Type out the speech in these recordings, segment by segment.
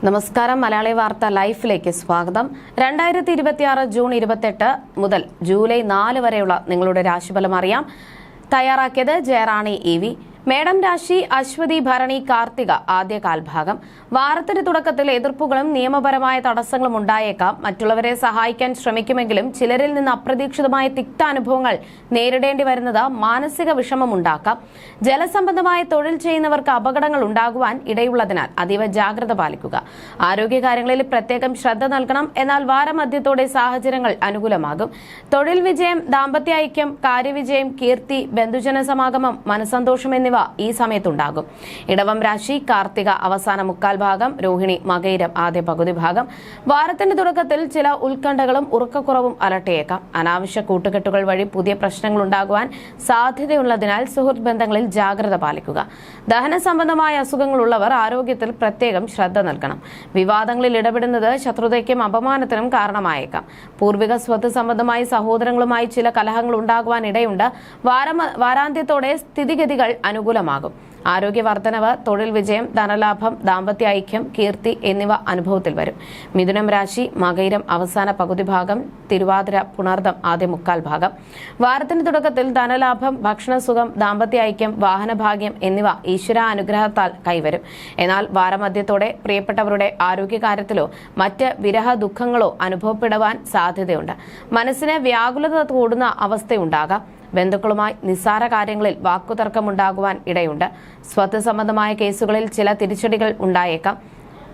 നമസ്കാരം. മലയാളി വാർത്ത ലൈഫിലേക്ക് സ്വാഗതം. 2026 ജൂൺ 28 മുതൽ ജൂലൈ 4 വരെയുള്ള നിങ്ങളുടെ രാശിഫലം അറിയാം. തയ്യാറാക്കിയത് ജയറാണി EV. മേടം രാശി അശ്വതി ഭരണി കാർത്തിക ആദ്യ കാൽഭാഗം. വാരത്തിന്റെ തുടക്കത്തിൽ എതിർപ്പുകളും നിയമപരമായ തടസ്സങ്ങളും ഉണ്ടായേക്കാം. മറ്റുള്ളവരെ സഹായിക്കാൻ ശ്രമിക്കുമെങ്കിലും ചിലരിൽ നിന്ന് അപ്രതീക്ഷിതമായ തിക്താനുഭവങ്ങൾ നേരിടേണ്ടി വരുന്നത് മാനസിക വിഷമമുണ്ടാക്കാം. ജലസംബന്ധമായ തൊഴിൽ ചെയ്യുന്നവർക്ക് അപകടങ്ങൾ ഉണ്ടാകുവാൻ ഇടയുള്ളതിനാൽ അതീവ ജാഗ്രത പാലിക്കുക. ആരോഗ്യകാര്യങ്ങളിൽ പ്രത്യേകം ശ്രദ്ധ നൽകണം. എന്നാൽ വാരമധ്യത്തോടെ സാഹചര്യങ്ങൾ അനുകൂലമാകും. തൊഴിൽ വിജയം, ദാമ്പത്യ ഐക്യം, കാര്യവിജയം, കീർത്തി, ബന്ധുജന സമാഗമം, മനസ്സന്തോഷം എന്നിവ ഈ സമയത്തുണ്ടാകും. ഇടവം രാശി കാർത്തിക അവസാന മുക്കാൽ ഭാഗം, രോഹിണി മകയിരം ആദ്യ പകുതി ഭാഗം. വാരത്തിന്റെ തുടക്കത്തിൽ ചില ഉത്കണ്ഠകളും ഉറക്കക്കുറവും അലട്ടിയേക്കാം. അനാവശ്യ കൂട്ടുകെട്ടുകൾ വഴി പുതിയ പ്രശ്നങ്ങൾ ഉണ്ടാകുവാൻ സാധ്യതയുള്ളതിനാൽ സുഹൃത്ത് ബന്ധങ്ങളിൽ ജാഗ്രത പാലിക്കുക. ദഹന സംബന്ധമായ അസുഖങ്ങളുള്ളവർ ആരോഗ്യത്തിൽ പ്രത്യേകം ശ്രദ്ധ നൽകണം. വിവാദങ്ങളിൽ ഇടപെടുന്നത് ശത്രുതയ്ക്കും അപമാനത്തിനും കാരണമായേക്കാം. പൂർവിക സ്വത്ത് സംബന്ധമായി സഹോദരങ്ങളുമായി ചില കലഹങ്ങൾ ഉണ്ടാകുവാൻ ഇടയുണ്ട്. വാരാന്ത്യത്തോടെ സ്ഥിതിഗതികൾ അനുകൂലമാകും. ആരോഗ്യവർദ്ധനവ്, തൊഴിൽ വിജയം, ധനലാഭം, ദാമ്പത്യ ഐക്യം, കീർത്തി എന്നിവ അനുഭവത്തിൽ വരും. മിഥുനം രാശി മകയിരം അവസാന പകുതി ഭാഗം, തിരുവാതിര പുണർദം ആദ്യ മുക്കാൽ ഭാഗം. വാരത്തിന്റെ തുടക്കത്തിൽ ധനലാഭം, ഭക്ഷണസുഖം, ദാമ്പത്യ ഐക്യം, വാഹനഭാഗ്യം എന്നിവ ഈശ്വരാനുഗ്രഹത്താൽ കൈവരും. എന്നാൽ വാരമധ്യത്തോടെ പ്രിയപ്പെട്ടവരുടെ ആരോഗ്യകാര്യത്തിലോ മറ്റ് വിരഹ ദുഃഖങ്ങളോ അനുഭവപ്പെടുവാൻ സാധ്യതയുണ്ട്. മനസ്സിന് വ്യാകുലത കൂടുന്ന അവസ്ഥയുണ്ടാകാം. ബന്ധുക്കളുമായി നിസ്സാര കാര്യങ്ങളിൽ വാക്കുതർക്കമുണ്ടാകുവാൻ ഇടയുണ്ട്. സ്വത്ത് സംബന്ധമായ കേസുകളിൽ ചില തിരിച്ചടികൾ ഉണ്ടായേക്കാം.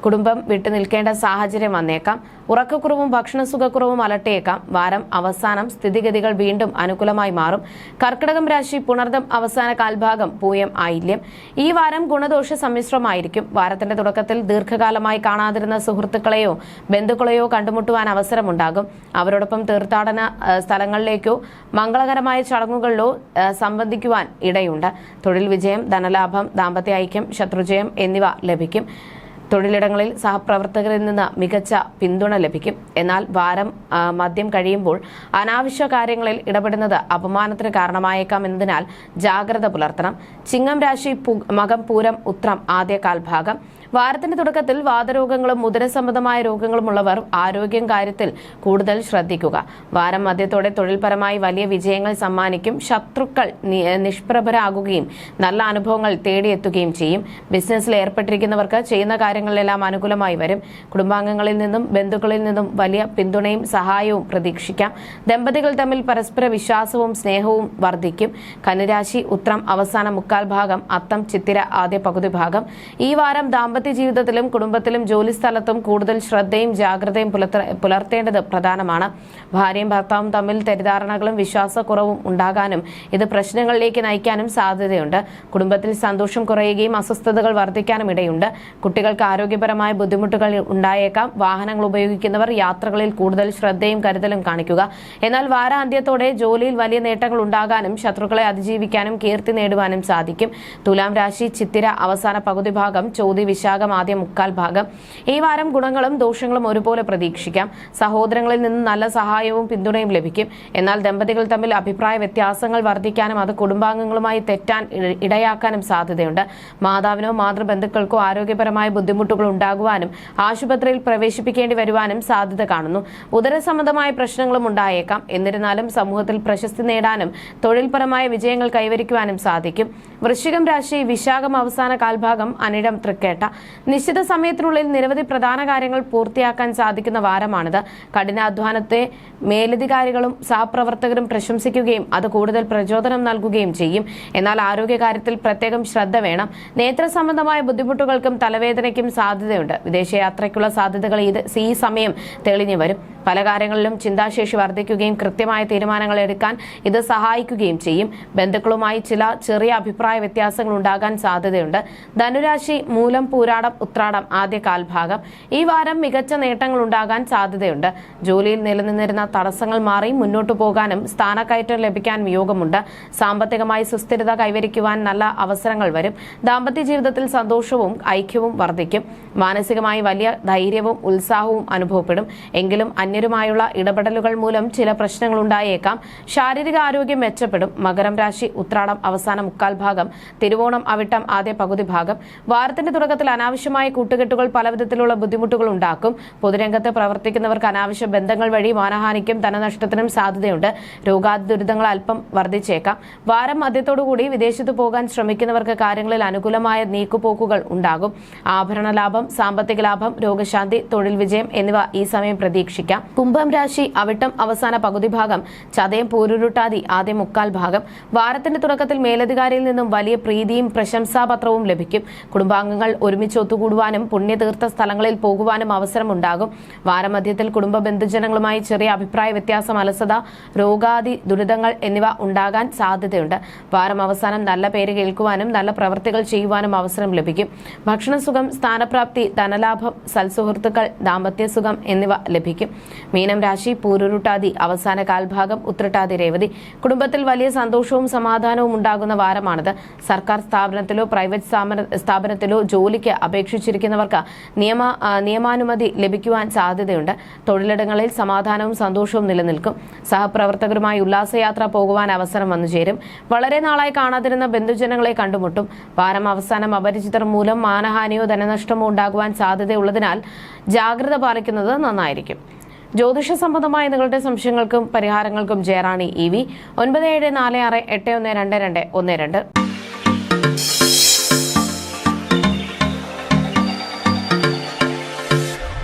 കുടുംബം വിട്ടു നിൽക്കേണ്ട സാഹചര്യം വന്നേക്കാം. ഉറക്കക്കുറവും ഭക്ഷണസുഖക്കുറവും അലട്ടിയേക്കാം. വാരം അവസാനം സ്ഥിതിഗതികൾ വീണ്ടും അനുകൂലമായി മാറും. കർക്കിടകം രാശി പുണർദം അവസാന കാൽഭാഗം, പൂയം ആയില്യം. ഈ വാരം ഗുണദോഷ സമ്മിശ്രമായിരിക്കും. വാരത്തിന്റെ തുടക്കത്തിൽ ദീർഘകാലമായി കാണാതിരുന്ന സുഹൃത്തുക്കളെയോ ബന്ധുക്കളെയോ കണ്ടുമുട്ടുവാൻ അവസരമുണ്ടാകും. അവരോടൊപ്പം തീർത്ഥാടന സ്ഥലങ്ങളിലേക്കോ മംഗളകരമായ ചടങ്ങുകളിലോ സംബന്ധിക്കുവാൻ ഇടയുണ്ട്. തൊഴിൽ വിജയം, ധനലാഭം, ദാമ്പത്യ ഐക്യം, ശത്രുജയം എന്നിവ ലഭിക്കും. തൊഴിലിടങ്ങളിൽ സഹപ്രവർത്തകരിൽ നിന്ന് മികച്ച പിന്തുണ ലഭിക്കും. എന്നാൽ വാരം മദ്യം കഴിയുമ്പോൾ അനാവശ്യ കാര്യങ്ങളിൽ ഇടപെടുന്നത് അപമാനത്തിന് കാരണമായേക്കാം എന്നതിനാൽ ജാഗ്രത പുലർത്തണം. ചിങ്ങം രാശി മകം പൂരം ഉത്രം ആദ്യ കാൽഭാഗം. വാരത്തിന്റെ തുടക്കത്തിൽ വാതരോഗങ്ങളും ഉദരസംബന്ധമായ രോഗങ്ങളുമുള്ളവർ ആരോഗ്യം കാര്യത്തിൽ കൂടുതൽ ശ്രദ്ധിക്കുക. വാരം മധ്യത്തോടെ തൊഴിൽപരമായി വലിയ വിജയങ്ങൾ സമ്മാനിക്കും. ശത്രുക്കൾ നിഷ്പ്രഭരാകുകയും നല്ല അനുഭവങ്ങൾ തേടിയെത്തുകയും ചെയ്യും. ബിസിനസ്സിൽ ഏർപ്പെട്ടിരിക്കുന്നവർക്ക് ചെയ്യുന്ന കാര്യങ്ങളിലെല്ലാം അനുകൂലമായി വരും. കുടുംബാംഗങ്ങളിൽ നിന്നും ബന്ധുക്കളിൽ നിന്നും വലിയ പിന്തുണയും സഹായവും പ്രതീക്ഷിക്കാം. ദമ്പതികൾ തമ്മിൽ പരസ്പര വിശ്വാസവും സ്നേഹവും വർദ്ധിക്കും. കന്നിരാശി ഉത്രം അവസാന മുക്കാൽ ഭാഗം, അത്തം ചിത്തിര ആദ്യ പകുതി ഭാഗം. ഈ വാരം ദാമ്പത്യ ജീവിതത്തിലും കുടുംബത്തിലും ജോലിസ്ഥലത്തും കൂടുതൽ ശ്രദ്ധയും ജാഗ്രതയും പുലർത്തേണ്ടത് പ്രധാനമാണ്. ഭാര്യയും ഭർത്താവും തമ്മിൽ തെറ്റിദ്ധാരണകളും വിശ്വാസക്കുറവും ഉണ്ടാകാനും ഇത് പ്രശ്നങ്ങളിലേക്ക് നയിക്കാനും സാധ്യതയുണ്ട്. കുടുംബത്തിൽ സന്തോഷം കുറയുകയും അസ്വസ്ഥതകൾ വർദ്ധിക്കാനും ഇടയുണ്ട്. കുട്ടികൾക്ക് ആരോഗ്യപരമായ ബുദ്ധിമുട്ടുകൾ ഉണ്ടായേക്കാം. വാഹനങ്ങൾ ഉപയോഗിക്കുന്നവർ യാത്രകളിൽ കൂടുതൽ ശ്രദ്ധയും കരുതലും കാണിക്കുക. എന്നാൽ വാരാന്ത്യത്തോടെ ജോലിയിൽ വലിയ നേട്ടങ്ങൾ ഉണ്ടാകാനും ശത്രുക്കളെ അതിജീവിക്കാനും കീർത്തി നേടുവാനും സാധിക്കും. തുലാം രാശി ചിത്തിര അവസാന പകുതി ഭാഗം, ചോതി വിശാഖം ആദ്യ മുക്കാൽ ഭാഗം. ഈ വാരം ഗുണങ്ങളും ദോഷങ്ങളും ഒരുപോലെ പ്രതീക്ഷിക്കാം. സഹോദരങ്ങളിൽ നിന്ന് നല്ല സഹായവും പിന്തുണയും ലഭിക്കും. എന്നാൽ ദമ്പതികൾ തമ്മിൽ അഭിപ്രായ വ്യത്യാസങ്ങൾ വർദ്ധിക്കാനും അത് കുടുംബാംഗങ്ങളുമായി തെറ്റാൻ ഇടയാക്കാനും സാധ്യതയുണ്ട്. മാതാവിനോ മാതൃബന്ധുക്കൾക്കോ ആരോഗ്യപരമായ ബുദ്ധിമുട്ടുകൾ ഉണ്ടാകുവാനും ആശുപത്രിയിൽ പ്രവേശിപ്പിക്കേണ്ടി വരുവാനും സാധ്യത കാണുന്നു. ഉദരസംബന്ധമായ പ്രശ്നങ്ങളും ഉണ്ടായേക്കാം. എന്നിരുന്നാലും സമൂഹത്തിൽ പ്രശസ്തി നേടാനും തൊഴിൽപരമായ വിജയങ്ങൾ കൈവരിക്കുവാനും സാധിക്കും. വൃശ്ചികം രാശി വിശാഖം അവസാന കാൽഭാഗം, അനിഴം തൃക്കേട്ട. നിശ്ചിത സമയത്തിനുള്ളിൽ നിരവധി പ്രധാന കാര്യങ്ങൾ പൂർത്തിയാക്കാൻ സാധിക്കുന്ന വാരമാണിത്. കഠിനാധ്വാനത്തെ മേലധികാരികളും സഹപ്രവർത്തകരും പ്രശംസിക്കുകയും അത് കൂടുതൽ പ്രചോദനം നൽകുകയും ചെയ്യും. എന്നാൽ ആരോഗ്യകാര്യത്തിൽ പ്രത്യേകം ശ്രദ്ധ വേണം. നേത്ര സംബന്ധമായ ബുദ്ധിമുട്ടുകൾക്കും തലവേദനയ്ക്കും സാധ്യതയുണ്ട്. വിദേശയാത്രയ്ക്കുള്ള സാധ്യതകൾ ഈ സമയം തെളിഞ്ഞു വരും. പല കാര്യങ്ങളിലും ചിന്താശേഷി വർദ്ധിക്കുകയും കൃത്യമായ തീരുമാനങ്ങൾ എടുക്കാൻ ഇത് സഹായിക്കുകയും ചെയ്യും. ബന്ധുക്കളുമായി ചില ചെറിയ അഭിപ്രായ വ്യത്യാസങ്ങൾ ഉണ്ടാകാൻ സാധ്യതയുണ്ട്. ധനുരാശി മൂലം പൂരാടം ഉത്രാടം ആദ്യ കാൽഭാഗം. ഈ വാരം മികച്ച നേട്ടങ്ങൾ ഉണ്ടാകാൻ സാധ്യതയുണ്ട്. ജോലിയിൽ നിലനിന്നിരുന്ന തടസ്സങ്ങൾ മാറി മുന്നോട്ടു പോകാനും സ്ഥാനക്കയറ്റം ലഭിക്കാനും യോഗമുണ്ട്. സാമ്പത്തികമായി സുസ്ഥിരത കൈവരിക്കുവാൻ നല്ല അവസരങ്ങൾ വരും. ദാമ്പത്യ ജീവിതത്തിൽ സന്തോഷവും ഐക്യവും വർദ്ധിക്കും. മാനസികമായി വലിയ ധൈര്യവും ഉത്സാഹവും അനുഭവപ്പെടും. എങ്കിലും അന്യരുമായുള്ള ഇടപെടലുകൾ മൂലം ചില പ്രശ്നങ്ങൾ ഉണ്ടായേക്കാം. ശാരീരിക ആരോഗ്യം മെച്ചപ്പെടും. മകരം രാശി ഉത്രാടം അവസാന മുക്കാൽ ഭാഗം, തിരുവോണം അവിട്ടം ആദ്യ പകുതി ഭാഗം. വാരത്തിന്റെ തുടക്കത്തിൽ അനാവശ്യമായ കൂട്ടുകെട്ടുകൾ പലവിധത്തിലുള്ള ബുദ്ധിമുട്ടുകൾ ഉണ്ടാക്കും. പൊതുരംഗത്ത് പ്രവർത്തിക്കുന്നവർക്ക് അനാവശ്യ ബന്ധങ്ങൾ വഴി മാനഹാനിക്കും ധനനഷ്ടത്തിനും സാധ്യതയുണ്ട്. രോഗാതി ദുരിതങ്ങൾ അല്പം വർദ്ധിച്ചേക്കാം. വാരം മധ്യത്തോടുകൂടി വിദേശത്ത് പോകാൻ ശ്രമിക്കുന്നവർക്ക് കാര്യങ്ങളിൽ അനുകൂലമായ നീക്കുപോക്കുകൾ ഉണ്ടാകും. ആഭരണ ലാഭം, സാമ്പത്തിക ലാഭം, രോഗശാന്തി, തൊഴിൽ വിജയം എന്നിവ ഈ സമയം പ്രതീക്ഷിക്കാം. കുംഭം രാശി അവിട്ടം അവസാന പകുതി ഭാഗം, ചതയം പൂരുരുട്ടാതി ആദ്യ മുക്കാൽ ഭാഗം. വാരത്തിന്റെ തുടക്കത്തിൽ മേലധികാരിയിൽ നിന്നും വലിയ പ്രീതിയും പ്രശംസാപത്രവും ലഭിക്കും. കുടുംബാംഗങ്ങൾ ഒരുമിച്ച് ഒത്തുകൂടുവാനും പുണ്യതീർത്ഥ സ്ഥലങ്ങളിൽ പോകുവാനും അവസരമുണ്ടാകും. വാരമധ്യത്തിൽ കുടുംബ ബന്ധുജനങ്ങളുമായി ചെറിയ അഭിപ്രായ വ്യത്യാസം, അലസത, രോഗാദി ദുരിതങ്ങൾ എന്നിവ ഉണ്ടാകാൻ സാധ്യതയുണ്ട്. വാരം അവസാനം നല്ല പേര് കേൾക്കുവാനും നല്ല പ്രവൃത്തികൾ ചെയ്യുവാനും അവസരം ലഭിക്കും. ഭക്ഷണസുഖം, സ്ഥാനപ്രാപ്തി, ധനലാഭം, സൽസുഹൃത്തുക്കൾ, ദാമ്പത്യസുഖം എന്നിവ ലഭിക്കും. മീനം രാശി പൂരുരുട്ടാതി അവസാന കാൽഭാഗം, ഉത്രട്ടാതി രേവതി. കുടുംബത്തിൽ വലിയ സന്തോഷവും സമാധാനവും ഉണ്ടാകുന്ന വാരമാണിത്. സർക്കാർ സ്ഥാപനത്തിലോ പ്രൈവറ്റ് സ്ഥാപനത്തിലോ ജോലിക്ക് അപേക്ഷിച്ചിരിക്കുന്നവർക്ക് നിയമാനുമതി ലഭിക്കുവാൻ സാധ്യതയുണ്ട്. തൊഴിലിടങ്ങളിൽ സമാധാനവും സന്തോഷവും നിലനിൽക്കും. സഹപ്രവർത്തകരുമായി ഉല്ലാസയാത്ര പോകുവാൻ അവസരം വന്നുചേരും. വളരെ നാളായി കാണാതിരുന്ന ബന്ധുജനങ്ങളെ കണ്ടുമുട്ടും. വാരം അവസാനം അപരിചിതർ മൂലം മാനഹാനിയോ ധനനഷ്ടമോ ഉണ്ടാകുവാൻ സാധ്യതയുള്ളതിനാൽ ജാഗ്രത പാലിക്കുന്നത് നന്നായിരിക്കും. ജ്യോതിഷ സംബന്ധമായ നിങ്ങളുടെ സംശയങ്ങൾക്കും പരിഹാരങ്ങൾക്കും ജയറാണി EV 9746812212.